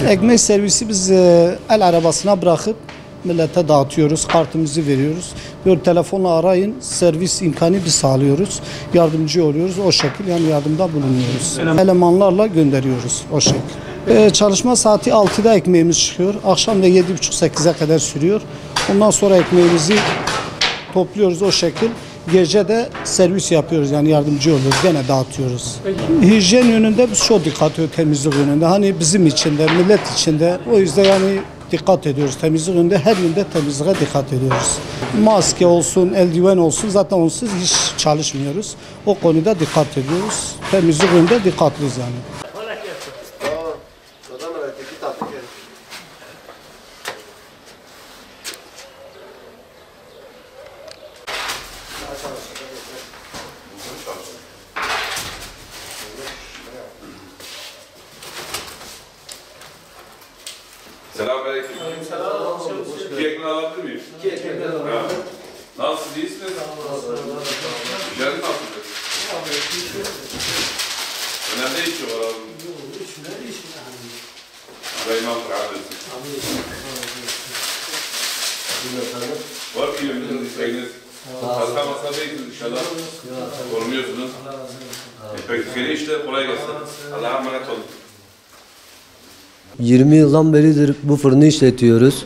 Ekmek servisi biz el arabasına bırakıp millete dağıtıyoruz, kartımızı veriyoruz. Böyle telefonla arayın, servis imkanı biz sağlıyoruz, yardımcı oluyoruz, o şekilde yani yardımda bulunuyoruz. Elemanlarla gönderiyoruz o şekilde. Çalışma saati 6'da ekmeğimiz çıkıyor, akşam da 7.30-8'e kadar sürüyor. Ondan sonra ekmeğimizi topluyoruz o şekil. Gece de servis yapıyoruz yani yardımcı oluyoruz, gene dağıtıyoruz. Hijyen yönünde biz çok dikkat ediyoruz, temizlik yönünde. Hani bizim için de, millet için de, o yüzden yani dikkat ediyoruz. Temizlik yönünde her yönde temizliğe dikkat ediyoruz. Maske olsun, eldiven olsun, zaten onsuz hiç çalışmıyoruz. O konuda dikkat ediyoruz. Temizlik yönünde dikkatliyiz yani. Selamünaleyküm. İki ekmek alabilir miyim? İki ekmek alabilir miyim? Nasılsınız, iyisiniz? Güzel mi yaptınız? Önemli işi var abi. Allah'ım rahmetsin. Var mı yeminizin isteğiniz? Hasta masada değilsiniz inşallah. Korumuyorsunuz. Peki gene işte kolay gelsin. Allah'a emanet olun. 20 yıldan beridir bu fırını işletiyoruz.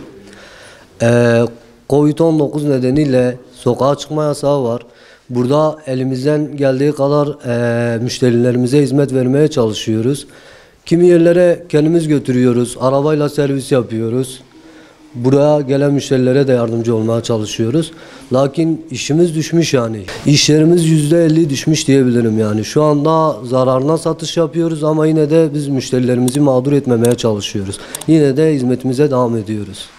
Covid-19 nedeniyle sokağa çıkma yasağı var. Burada elimizden geldiği kadar müşterilerimize hizmet vermeye çalışıyoruz. Kimi yerlere kendimiz götürüyoruz, arabayla servis yapıyoruz. Buraya gelen müşterilere de yardımcı olmaya çalışıyoruz. Lakin işimiz düşmüş yani. İşlerimiz %50 düşmüş diyebilirim yani. Şu anda zararına satış yapıyoruz ama yine de biz müşterilerimizi mağdur etmemeye çalışıyoruz. Yine de hizmetimize devam ediyoruz.